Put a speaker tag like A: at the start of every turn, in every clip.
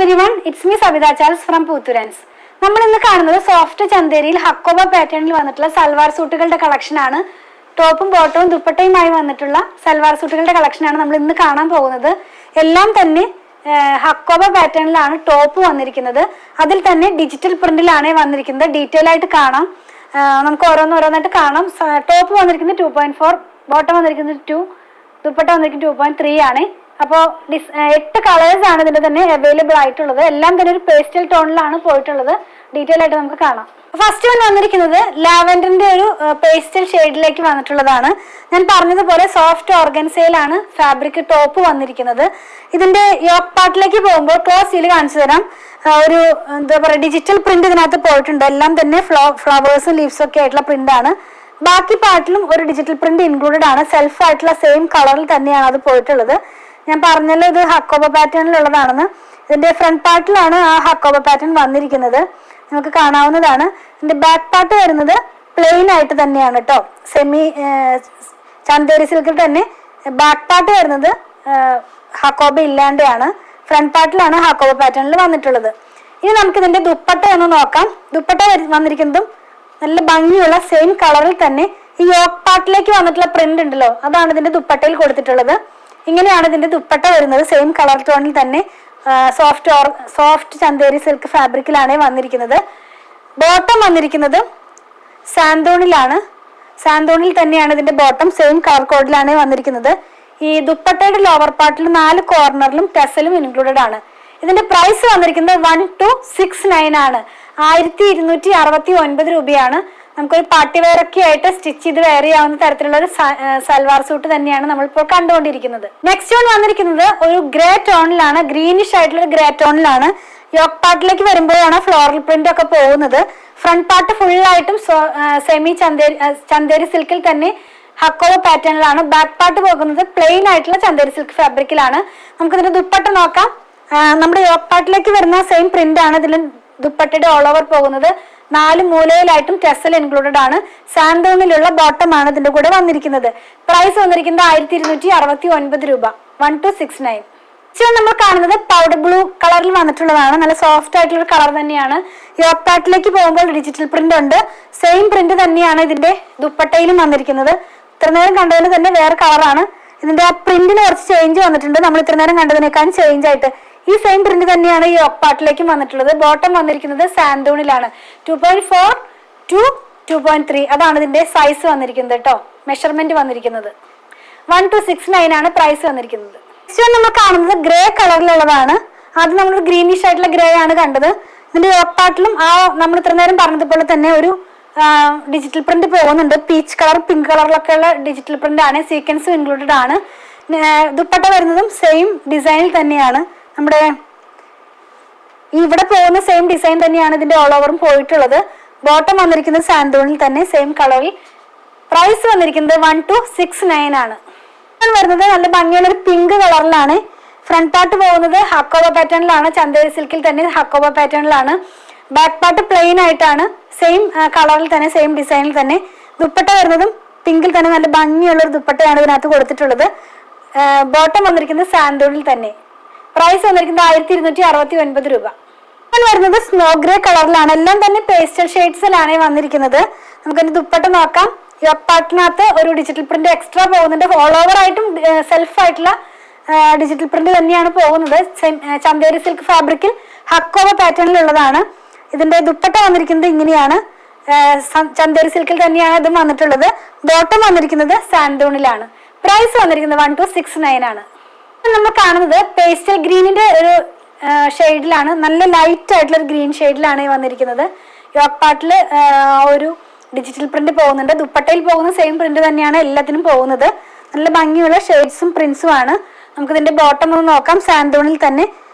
A: everyone, it's me Sabita Charles from Poothurans. നമ്മൾ ഇന്ന് കാണുന്നത് സോഫ്റ്റ് ചന്തേരിയിൽ ഹക്കോബ പാറ്റേണിൽ വന്നിട്ടുള്ള സൽവാർ സൂട്ടുകളുടെ കളക്ഷൻ ആണ്. ടോപ്പും ബോട്ടവും ദുപ്പട്ടയുമായി വന്നിട്ടുള്ള സൽവാർ സൂട്ടുകളുടെ കളക്ഷൻ ആണ് നമ്മൾ ഇന്ന് കാണാൻ പോകുന്നത്. എല്ലാം തന്നെ ഹക്കോബ പാറ്റേണിലാണ് ടോപ്പ് വന്നിരിക്കുന്നത്. അതിൽ തന്നെ ഡിജിറ്റൽ പ്രിന്റിലാണ് വന്നിരിക്കുന്നത്. ഡീറ്റെയിൽ ആയിട്ട് കാണാം, നമുക്ക് ഓരോന്നായിട്ട് കാണാം. ടോപ്പ് വന്നിരിക്കുന്നത് 2.4, ബോട്ടം വന്നിരിക്കുന്നത് 2, ദുപ്പട്ട വന്നിരിക്കുന്നത് 2.3 ആണ്. അപ്പോൾ 8 കളേഴ്സ് ആണ് ഇതിന്റെ തന്നെ അവൈലബിൾ ആയിട്ടുള്ളത്. എല്ലാം തന്നെ ഒരു പേസ്റ്റൽ ടോണിലാണ് പോയിട്ടുള്ളത്. ഡീറ്റെയിൽ ആയിട്ട് നമുക്ക് കാണാം. ഫസ്റ്റ് വൺ വന്നിരിക്കുന്നത് ലാവൻഡറിന്റെ ഒരു പേസ്റ്റൽ ഷെയ്ഡിലേക്ക് വന്നിട്ടുള്ളതാണ്. ഞാൻ പറഞ്ഞതുപോലെ സോഫ്റ്റ് ഓർഗൻസയിലാണ് ഫാബ്രിക് ടോപ്പ് വന്നിരിക്കുന്നത്. ഇതിന്റെ യോക്ക് പാർട്ടിലേക്ക് പോകുമ്പോൾ ക്ലോസ് സീൽ കാണിച്ചു തരാം. ഒരു എന്താ പറയുക, ഡിജിറ്റൽ പ്രിന്റ് ഇതിനകത്ത് പോയിട്ടുണ്ട്. എല്ലാം തന്നെ ഫ്ലവേഴ്സും ലീവ്സും ഒക്കെ ആയിട്ടുള്ള പ്രിന്റ് ആണ്. ബാക്കി പാർട്ടിലും ഒരു ഡിജിറ്റൽ പ്രിന്റ് ഇൻക്ലൂഡഡ് ആണ്. സെൽഫ് ആയിട്ടുള്ള സെയിം കളറിൽ തന്നെയാണ് അത് പോയിട്ടുള്ളത്. ഞാൻ പറഞ്ഞല്ലോ ഇത് ഹക്കോബ പാറ്റേണിലുള്ളതാണെന്ന്. ഇതിന്റെ ഫ്രണ്ട് പാർട്ടിലാണ് ആ ഹക്കോബ പാറ്റേൺ വന്നിരിക്കുന്നത്, നമുക്ക് കാണാവുന്നതാണ്. ഇതിന്റെ ബാക്ക് പാർട്ട് വരുന്നത് പ്ലെയിൻ ആയിട്ട് തന്നെയാണ് കേട്ടോ. സെമി ചന്തേരി സിൽക്കിൽ തന്നെ ബാക്ക് പാർട്ട് വരുന്നത് ഹക്കോബ ഇല്ലാണ്ടാണ്. ഫ്രണ്ട് പാർട്ടിലാണ് ഹക്കോബ പാറ്റേണിൽ വന്നിട്ടുള്ളത്. ഇനി നമുക്ക് ഇതിന്റെ ദുപ്പട്ട ഒന്ന് നോക്കാം. ദുപ്പട്ട വന്നിരിക്കുന്നതും നല്ല ഭംഗിയുള്ള സെയിം കളറിൽ തന്നെ ഈ യോക്ക് പാർട്ടിലേക്ക് വന്നിട്ടുള്ള പ്രിന്റ് ഉണ്ടല്ലോ, അതാണ് ഇതിന്റെ ദുപ്പട്ടയിൽ കൊടുത്തിട്ടുള്ളത്. ഇങ്ങനെയാണ് ഇതിന്റെ ദുപ്പട്ട വരുന്നത്. സെയിം കളർ ടോണിൽ തന്നെ സോഫ്റ്റ് ചന്തേരി സിൽക്ക് ഫാബ്രിക്കിലാണ് വന്നിരിക്കുന്നത്. ബോട്ടം വന്നിരിക്കുന്നത് സാന്തോണിലാണ്. സാന്തോണിൽ തന്നെയാണ് ഇതിന്റെ ബോട്ടം. സെയിം കളർ കോഡിലാണ് വന്നിരിക്കുന്നത്. ഈ ദുപ്പട്ടയുടെ ലോവർ പാർട്ടിൽ 4 കോർണറിലും ടെസലും ഇൻക്ലൂഡഡ് ആണ്. ഇതിന്റെ പ്രൈസ് വന്നിരിക്കുന്നത് 1269 ആണ്. 1269 രൂപയാണ്. നമുക്കൊരു പാർട്ടി വെയർ ഒക്കെ ആയിട്ട് സ്റ്റിച്ച് ചെയ്ത് വെയർ ചെയ്യാവുന്ന തരത്തിലുള്ള ഒരു സൽവാർ സൂട്ട് തന്നെയാണ് നമ്മളിപ്പോൾ കണ്ടുകൊണ്ടിരിക്കുന്നത്. നെക്സ്റ്റ് വൺ വന്നിരിക്കുന്നത് ഒരു ഗ്രേ ടോണിലാണ്, ഗ്രീനിഷ് ആയിട്ടുള്ള ഒരു ഗ്രേ ടോണിലാണ്. യോക്ക് പാർട്ടിലേക്ക് വരുമ്പോഴാണ് ഫ്ലോറൽ പ്രിന്റ് ഒക്കെ പോകുന്നത്. ഫ്രണ്ട് പാർട്ട് ഫുൾ ആയിട്ടും സെമി ചന്തേരി സിൽക്കിൽ തന്നെ ഹക്കോബ പാറ്റേണിലാണ്. ബാക്ക് പാർട്ട് പോകുന്നത് പ്ലെയിൻ ആയിട്ടുള്ള ചന്തേരി സിൽക്ക് ഫാബ്രിക്കിലാണ്. നമുക്കിതിന്റെ ദുപ്പട്ട നോക്കാം. നമ്മുടെ യോക്ക് പാർട്ടിലേക്ക് വരുന്ന സെയിം പ്രിന്റ് ആണ് ഇതിൽ ദുപ്പട്ടയുടെ ഓൾ ഓവർ പോകുന്നത്. 4 മൂലയിലായിട്ടും ടെസൽ ഇൻക്ലൂഡഡ് ആണ്. സാന്തോണിലുള്ള ബോട്ടം ആണ് ഇതിന്റെ കൂടെ വന്നിരിക്കുന്നത്. പ്രൈസ് വന്നിരിക്കുന്നത് 1269 രൂപ, 1269. നമ്മൾ കാണുന്നത് പൗഡർ ബ്ലൂ കളറിൽ വന്നിട്ടുള്ളതാണ്. നല്ല സോഫ്റ്റ് ആയിട്ടുള്ള കളർ തന്നെയാണ്. യോക്ക് പാർട്ടിലേക്ക് പോകുമ്പോൾ ഡിജിറ്റൽ പ്രിന്റ് ഉണ്ട്. സെയിം പ്രിന്റ് തന്നെയാണ് ഇതിന്റെ ദുപ്പട്ടയിലും വന്നിരിക്കുന്നത്. ഇത്ര നേരം കണ്ടതിന് തന്നെ വേറെ കളറാണ്. ഇതിന്റെ ആ പ്രിന്റിന് കുറച്ച് ചേഞ്ച് വന്നിട്ടുണ്ട്. നമ്മൾ ഇത്ര നേരം കണ്ടതിനേക്കാൾ ചേഞ്ച് ആയിട്ട് ഈ സെയിം പ്രിന്റ് തന്നെയാണ് ഈ യോക്ക് പാർട്ടിലേക്കും വന്നിട്ടുള്ളത്. ബോട്ടം വന്നിരിക്കുന്നത് സാന്തോണിലാണ്. 2.4 to 2.3 അതാണ് ഇതിന്റെ സൈസ് വന്നിരിക്കുന്നത് കേട്ടോ. മെഷർമെന്റ് വന്നിരിക്കുന്നത് 1269 ആണ് പ്രൈസ് വന്നിരിക്കുന്നത്. നെക്സ്റ്റ് നമ്മൾ കാണുന്നത് ഗ്രേ കളറിലുള്ളതാണ്. അത് നമ്മൾ ഗ്രീനിഷ് ആയിട്ടുള്ള ഗ്രേ ആണ് കണ്ടത്. ഇതിന്റെ യോക്ക് പാർട്ടിലും ആ നമ്മൾ ഇത്ര നേരം പറഞ്ഞതുപോലെ തന്നെ ഒരു ഡിജിറ്റൽ പ്രിന്റ് പോകുന്നുണ്ട്. പീച്ച് കളർ, പിങ്ക് കളറിലൊക്കെ ഉള്ള ഡിജിറ്റൽ പ്രിന്റ് ആണ്. സീക്വൻസും ഇൻക്ലൂഡഡ് ആണ്. ദുപ്പട്ട വരുന്നതും സെയിം ഡിസൈനിൽ തന്നെയാണ്. നമ്മുടെ ഇവിടെ പോകുന്ന സെയിം ഡിസൈൻ തന്നെയാണ് ഇതിന്റെ ഓൾ ഓവറും പോയിട്ടുള്ളത്. ബോട്ടം വന്നിരിക്കുന്നത് സാന്തോണിൽ തന്നെ സെയിം കളറിൽ. പ്രൈസ് വന്നിരിക്കുന്നത് 1269 ആണ്. വരുന്നത് നല്ല ഭംഗിയുള്ള ഒരു പിങ്ക് കളറിലാണ്. ഫ്രണ്ട് പാർട്ട് പോകുന്നത് ഹക്കോബ പാറ്റേണിലാണ്. ചന്തേരി സിൽക്കിൽ തന്നെ ഹക്കോബ പാറ്റേണിലാണ്. ബാക്ക് പാർട്ട് പ്ലെയിൻ ആയിട്ടാണ്. സെയിം കളറിൽ തന്നെ സെയിം ഡിസൈനിൽ തന്നെ. ദുപ്പട്ട വരുന്നതും പിങ്കിൽ തന്നെ നല്ല ഭംഗിയുള്ള ഒരു ദുപ്പട്ടയാണ് ഇതിനകത്ത് കൊടുത്തിട്ടുള്ളത്. ബോട്ടം വന്നിരിക്കുന്നത് സാന്തോണിൽ തന്നെ. പ്രൈസ് വന്നിരിക്കുന്നത് 1269 രൂപ. വരുന്നത് സ്നോ ഗ്രേ കളറിലാണ്. എല്ലാം തന്നെ പേസ്റ്റൽ ഷെയ്ഡ്സിലാണ് വന്നിരിക്കുന്നത്. നമുക്കതിന്റെ ദുപ്പട്ട നോക്കാം. യോക്ക് പാർട്ടിനകത്ത് ഒരു ഡിജിറ്റൽ പ്രിന്റ് എക്സ്ട്രാ പോകുന്നുണ്ട്. ഓൾ ഓവർ ആയിട്ടും സെൽഫ് ആയിട്ടുള്ള ഡിജിറ്റൽ പ്രിന്റ് തന്നെയാണ് പോകുന്നത്. ചന്തേരി സിൽക്ക് ഫാബ്രിക്കിൽ ഹക്കോബ പാറ്റേണിലുള്ളതാണ്. ഇതിന്റെ ദുപ്പട്ട വന്നിരിക്കുന്നത് ഇങ്ങനെയാണ്. ചന്തേരി സിൽക്കിൽ തന്നെയാണ് ഇതും വന്നിട്ടുള്ളത്. ബോട്ടം വന്നിരിക്കുന്നത് സാന്തോണിലാണ്. പ്രൈസ് വന്നിരിക്കുന്നത് 1269 ആണ്. നമ്മൾ കാണുന്നത് പേസ്റ്റൽ ഗ്രീനിന്റെ ഒരു ഷെയ്ഡിലാണ്. നല്ല ലൈറ്റ് ആയിട്ടുള്ള ഒരു ഗ്രീൻ ഷെയ്ഡിലാണ് വന്നിരിക്കുന്നത്. യോക്ക് പാർട്ടിൽ ഒരു ഡിജിറ്റൽ പ്രിന്റ് പോകുന്നുണ്ട്. ദുപ്പട്ടയിൽ പോകുന്ന സെയിം പ്രിന്റ് തന്നെയാണ് എല്ലാത്തിനും പോകുന്നത്. നല്ല ഭംഗിയുള്ള ഷെയ്ഡ്സും പ്രിന്റ്സും ആണ്. നമുക്കിതിന്റെ ബോട്ടം ഒന്ന് നോക്കാം. സാന്തോണിൽ തന്നെ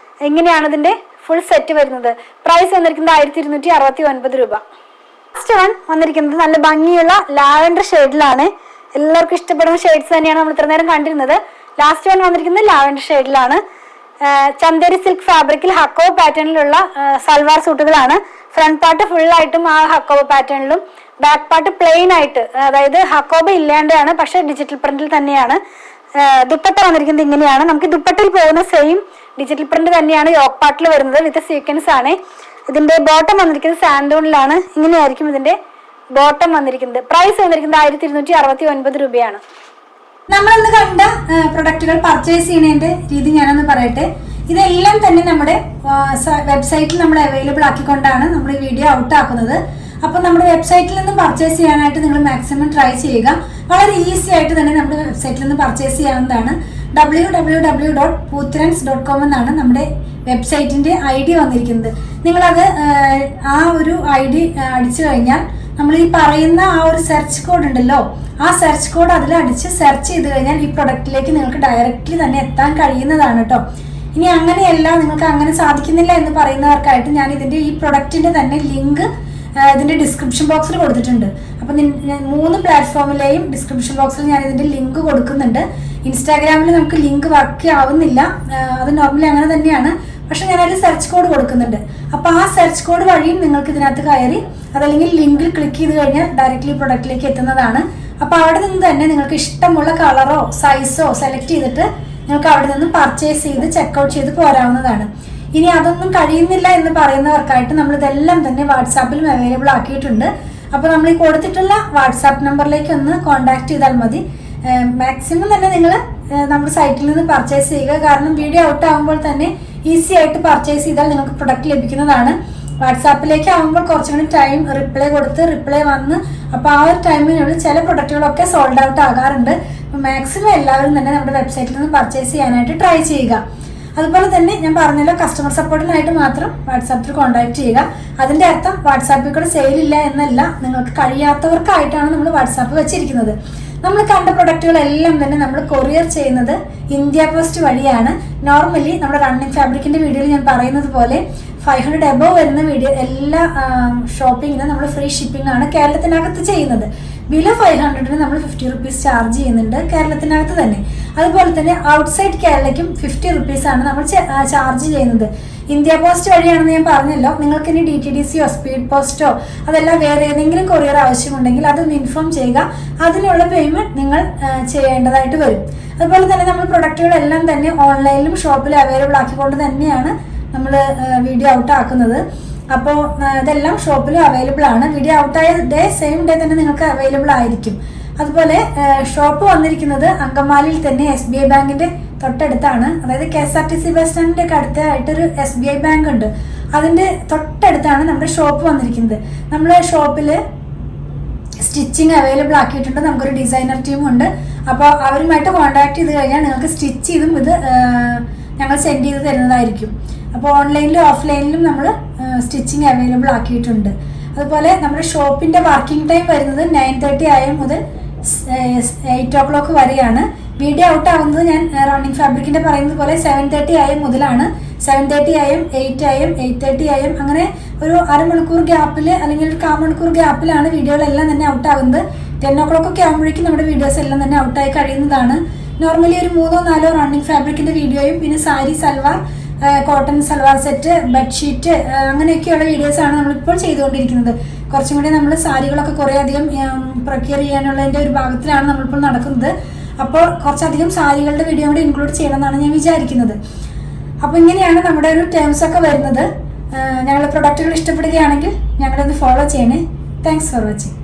A: ഇങ്ങനെയാണ് ഇതിന്റെ ഫുൾ സെറ്റ് വരുന്നത്. പ്രൈസ് വന്നിരിക്കുന്നത് 1269 രൂപ. നെക്സ്റ്റ് വൺ വന്നിരിക്കുന്നത് നല്ല ഭംഗിയുള്ള ലാവൻഡർ ഷെയ്ഡിലാണ്. എല്ലാവർക്കും ഇഷ്ടപ്പെടുന്ന ഷെയ്ഡ്സ് തന്നെയാണ് നമ്മൾ ഇത്ര നേരം കണ്ടിരുന്നത്. ലാസ്റ്റ് വൺ വന്നിരിക്കുന്നത് ലാവൻഡർ ഷെയ്ഡിലാണ്. ചന്തേരി സിൽക്ക് ഫാബ്രിക്കിൽ ഹക്കോബ പാറ്റേണിലുള്ള സൽവാർ സൂട്ടുകളാണ്. ഫ്രണ്ട് പാർട്ട് ഫുൾ ആയിട്ടും ആ ഹക്കോബ പാറ്റേണിലും, ബാക്ക് പാർട്ട് പ്ലെയിൻ ആയിട്ട്, അതായത് ഹക്കോബ ഇല്ലാണ്ടാണ്, പക്ഷെ ഡിജിറ്റൽ പ്രിന്റിൽ തന്നെയാണ്. ദുപ്പട്ട വന്നിരിക്കുന്നത് ഇങ്ങനെയാണ്. നമുക്ക് ദുപ്പട്ടയിൽ പോകുന്ന സെയിം ഡിജിറ്റൽ പ്രിന്റ് തന്നെയാണ് യോക്ക് പാർട്ടിൽ വരുന്നത്, വിത്ത് സീക്വൻസ് ആണ്. ഇതിന്റെ ബോട്ടം വന്നിരിക്കുന്നത് സാൻഡൂണിലാണ്. ഇങ്ങനെയായിരിക്കും ഇതിന്റെ ബോട്ടം വന്നിരിക്കുന്നത്. പ്രൈസ് വന്നിരിക്കുന്നത് 1269 രൂപയാണ്. നമ്മളിന്ന് കണ്ട പ്രൊഡക്റ്റുകൾ പർച്ചേസ് ചെയ്യുന്നതിന്റെ രീതി ഞാനൊന്ന് പറയട്ടെ. ഇതെല്ലാം തന്നെ നമ്മുടെ വെബ്സൈറ്റിൽ നമ്മൾ അവൈലബിൾ ആക്കിക്കൊണ്ടാണ് നമ്മൾ ഈ വീഡിയോ ഔട്ട് ആക്കുന്നത്. അപ്പോൾ നമ്മുടെ വെബ്സൈറ്റിൽ നിന്ന് പർച്ചേസ് ചെയ്യാനായിട്ട് നിങ്ങൾ മാക്സിമം ട്രൈ ചെയ്യുക. വളരെ ഈസി ആയിട്ട് തന്നെ നമ്മുടെ വെബ്സൈറ്റിൽ നിന്ന് പർച്ചേസ് ചെയ്യാവുന്നതാണ്. www.poothrands.com എന്നാണ് നമ്മുടെ വെബ്സൈറ്റിന്റെ ID വന്നിരിക്കുന്നത്. നിങ്ങളത് ആ ഒരു ID അടിച്ചു കഴിഞ്ഞാൽ നമ്മൾ ഈ പറയുന്ന ആ ഒരു സെർച്ച് കോഡ് ഉണ്ടല്ലോ, ആ സെർച്ച് കോഡ് അതിൽ അടിച്ച് സെർച്ച് ചെയ്ത് കഴിഞ്ഞാൽ ഈ പ്രൊഡക്റ്റിലേക്ക് നിങ്ങൾക്ക് ഡയറക്റ്റ്ലി തന്നെ എത്താൻ കഴിയുന്നതാണ് കേട്ടോ. ഇനി അങ്ങനെയല്ല, നിങ്ങൾക്ക് അങ്ങനെ സാധിക്കുന്നില്ല എന്ന് പറയുന്നവർക്കായിട്ട് ഞാൻ ഇതിന്റെ ഈ പ്രൊഡക്റ്റിന്റെ തന്നെ ലിങ്ക് ഇതിന്റെ ഡിസ്ക്രിപ്ഷൻ ബോക്സിൽ കൊടുത്തിട്ടുണ്ട്. അപ്പൊ 3 പ്ലാറ്റ്ഫോമിലെയും ഡിസ്ക്രിപ്ഷൻ ബോക്സിൽ ഞാൻ ഇതിന്റെ ലിങ്ക് കൊടുക്കുന്നുണ്ട്. ഇൻസ്റ്റാഗ്രാമിൽ നമുക്ക് ലിങ്ക് വർക്ക് ആവുന്നില്ല, അത് നോർമലി അങ്ങനെ തന്നെയാണ്. പക്ഷെ ഞാൻ അതിൽ സെർച്ച് കോഡ് കൊടുക്കുന്നുണ്ട്. അപ്പൊ ആ സെർച്ച് കോഡ് വഴിയും നിങ്ങൾക്ക് ഇതിനകത്ത് കയറി അതല്ലെങ്കിൽ ലിങ്കിൽ ക്ലിക്ക് ചെയ്ത് കഴിഞ്ഞാൽ ഡയറക്റ്റ്ലി പ്രൊഡക്റ്റിലേക്ക് എത്തുന്നതാണ്. അപ്പൊ അവിടെ നിന്ന് തന്നെ നിങ്ങൾക്ക് ഇഷ്ടമുള്ള കളറോ സൈസോ സെലക്ട് ചെയ്തിട്ട് നിങ്ങൾക്ക് അവിടെ നിന്ന് പർച്ചേസ് ചെയ്ത് ചെക്കൗട്ട് ചെയ്ത് പോരാവുന്നതാണ്. ഇനി അതൊന്നും കഴിയുന്നില്ല എന്ന് പറയുന്നവർക്കായിട്ട് നമ്മൾ ഇതെല്ലാം തന്നെ വാട്സാപ്പിലും അവൈലബിൾ ആക്കിയിട്ടുണ്ട്. അപ്പോൾ നമ്മൾ ഈ കൊടുത്തിട്ടുള്ള വാട്സാപ്പ് നമ്പറിലേക്ക് ഒന്ന് കോൺടാക്ട് ചെയ്താൽ മതി. മാക്സിമം തന്നെ നിങ്ങൾ നമ്മുടെ സൈറ്റിൽ നിന്ന് പർച്ചേസ് ചെയ്യുക. കാരണം വീഡിയോ ഔട്ട് ആകുമ്പോൾ തന്നെ ഈസി ആയിട്ട് പർച്ചേസ് ചെയ്താൽ നിങ്ങൾക്ക് പ്രൊഡക്റ്റ് ലഭിക്കുന്നതാണ്. വാട്സാപ്പിലേക്ക് ആകുമ്പോൾ കുറച്ചും കൂടി ടൈം റിപ്ലൈ വന്ന് അപ്പോൾ ആ ഒരു ടൈമിനുള്ളിൽ ചില പ്രൊഡക്റ്റുകളൊക്കെ സോൾഡ് ഔട്ട് ആകാറുണ്ട്. അപ്പോൾ മാക്സിമം എല്ലാവരും തന്നെ നമ്മുടെ വെബ്സൈറ്റിൽ നിന്ന് പർച്ചേസ് ചെയ്യാനായിട്ട് ട്രൈ ചെയ്യുക. അതുപോലെ തന്നെ ഞാൻ പറഞ്ഞല്ലോ, കസ്റ്റമർ സപ്പോർട്ടിനായിട്ട് മാത്രം വാട്സാപ്പിൽ കോൺടാക്ട് ചെയ്യുക. അതിന്റെ അർത്ഥം വാട്സാപ്പിൽ കൂടെ സെയിലില്ല എന്നല്ല, നിങ്ങൾക്ക് കഴിയാത്തവർക്കായിട്ടാണ് നമ്മൾ വാട്സാപ്പ് വെച്ചിരിക്കുന്നത്. നമ്മൾ കണ്ട പ്രൊഡക്റ്റുകളെല്ലാം തന്നെ നമ്മൾ കൊറിയർ ചെയ്യുന്നത് ഇന്ത്യ പോസ്റ്റ് വഴിയാണ്. നോർമലി നമ്മുടെ റണ്ണിങ് ഫാബ്രിക്കിന്റെ വീഡിയോയിൽ ഞാൻ പറയുന്നത് പോലെ 500 എബോവ് വരുന്ന വീഡിയോ എല്ലാ ഷോപ്പിങ്ങിനും നമ്മൾ ഫ്രീ ഷിപ്പിംഗ് ആണ് കേരളത്തിനകത്ത് ചെയ്യുന്നത്. ബിലോ 500 നമ്മൾ 50 റുപ്പീസ് ചാർജ് ചെയ്യുന്നുണ്ട് കേരളത്തിനകത്ത് തന്നെ. അതുപോലെ തന്നെ ഔട്ട്സൈഡ് കേരളയ്ക്കും 50 റുപ്പീസ് ആണ് നമ്മൾ ചാർജ് ചെയ്യുന്നത്. ഇന്ത്യ പോസ്റ്റ് വഴിയാണെന്ന് ഞാൻ പറഞ്ഞല്ലോ. നിങ്ങൾക്ക് ഇനി DTDCയോ സ്പീഡ് പോസ്റ്റോ അതല്ല വേറെ ഏതെങ്കിലും കൊറിയർ ആവശ്യമുണ്ടെങ്കിൽ അതൊന്ന് ഇൻഫോം ചെയ്യുക. അതിനുള്ള പേയ്മെന്റ് നിങ്ങൾ ചെയ്യേണ്ടതായിട്ട് വരും. അതുപോലെ തന്നെ നമ്മൾ പ്രൊഡക്റ്റുകളെല്ലാം തന്നെ ഓൺലൈനിലും ഷോപ്പിലും അവൈലബിൾ ആക്കിക്കൊണ്ട് തന്നെയാണ് നമ്മൾ വീഡിയോ ഔട്ട് ആക്കുന്നത്. അപ്പോൾ ഇതെല്ലാം ഷോപ്പിലും അവൈലബിൾ ആണ്. വീഡിയോ ഔട്ടായ സെയിം ഡേ തന്നെ നിങ്ങൾക്ക് അവൈലബിൾ ആയിരിക്കും. അതുപോലെ ഷോപ്പ് വന്നിരിക്കുന്നത് അങ്കമാലിയിൽ തന്നെ SBI ബാങ്കിന്റെ തൊട്ടടുത്താണ്. അതായത് KSRTC ബസ് സ്റ്റാൻഡിന്റെ ഒക്കെ അടുത്തായിട്ടൊരു SBI ബാങ്ക് ഉണ്ട്. അതിന്റെ തൊട്ടടുത്താണ് നമ്മുടെ ഷോപ്പ് വന്നിരിക്കുന്നത്. നമ്മുടെ ഷോപ്പിൽ സ്റ്റിച്ചിങ് അവൈലബിൾ ആക്കിയിട്ടുണ്ട്. നമുക്കൊരു ഡിസൈനർ ടീം ഉണ്ട്. അപ്പോൾ അവരുമായിട്ട് കോൺടാക്ട് ചെയ്ത് കഴിഞ്ഞാൽ നിങ്ങൾക്ക് സ്റ്റിച്ച് ചെയ്തും ഇത് ഞങ്ങൾ സെൻഡ് ചെയ്ത് തരുന്നതായിരിക്കും. അപ്പോൾ ഓൺലൈനിലും ഓഫ്ലൈനിലും നമ്മൾ സ്റ്റിച്ചിങ് അവൈലബിൾ ആക്കിയിട്ടുണ്ട്. അതുപോലെ നമ്മുടെ ഷോപ്പിന്റെ വർക്കിംഗ് ടൈം വരുന്നത് 9:30 AM മുതൽ 8 o'clock വരെയാണ്. വീഡിയോ ഔട്ട് ആവുന്നത് ഞാൻ റണ്ണിങ് ഫാബ്രിക്കിന്റെ പറയുന്നത് പോലെ 7:30 AM മുതലാണ്. 7:30 AM, 8 AM, 8:30 AM അങ്ങനെ ഒരു അരമണിക്കൂർ ഗ്യാപ്പിൽ അല്ലെങ്കിൽ ഒരു 1/4 മണിക്കൂർ ഗ്യാപ്പിലാണ് വീഡിയോകളെല്ലാം തന്നെ ഔട്ട് ആകുന്നത്. 10 o'clock ഒക്കെ ആകുമ്പോഴേക്കും നമ്മുടെ വീഡിയോസ് എല്ലാം തന്നെ ഔട്ടായി കഴിയുന്നതാണ്. നോർമലി ഒരു 3-4 റണ്ണിങ് ഫാബ്രിക്കിന്റെ വീഡിയോയും പിന്നെ sari, salwar, cotton salwar set, bedsheet അങ്ങനെയൊക്കെയുള്ള വീഡിയോസാണ് നമ്മളിപ്പോൾ ചെയ്തുകൊണ്ടിരിക്കുന്നത്. കുറച്ചും കൂടി നമ്മൾ സാരികളൊക്കെ കുറേ അധികം പ്രൊക്യൂർ ചെയ്യാനുള്ളതിൻ്റെ ഒരു ഭാഗത്തിലാണ് നമ്മളിപ്പോൾ നടക്കുന്നത്. അപ്പോൾ കുറച്ചധികം സാരികളുടെ വീഡിയോ കൂടി ഇൻക്ലൂഡ് ചെയ്യണമെന്നാണ് ഞാൻ വിചാരിക്കുന്നത്. അപ്പോൾ ഇങ്ങനെയാണ് നമ്മുടെ ഒരു ടേംസ് ഒക്കെ വരുന്നത്. ഞങ്ങളുടെ പ്രൊഡക്റ്റുകൾ ഇഷ്ടപ്പെടുകയാണെങ്കിൽ ഞങ്ങളൊന്ന് ഫോളോ ചെയ്യണേ. Thanks for watching.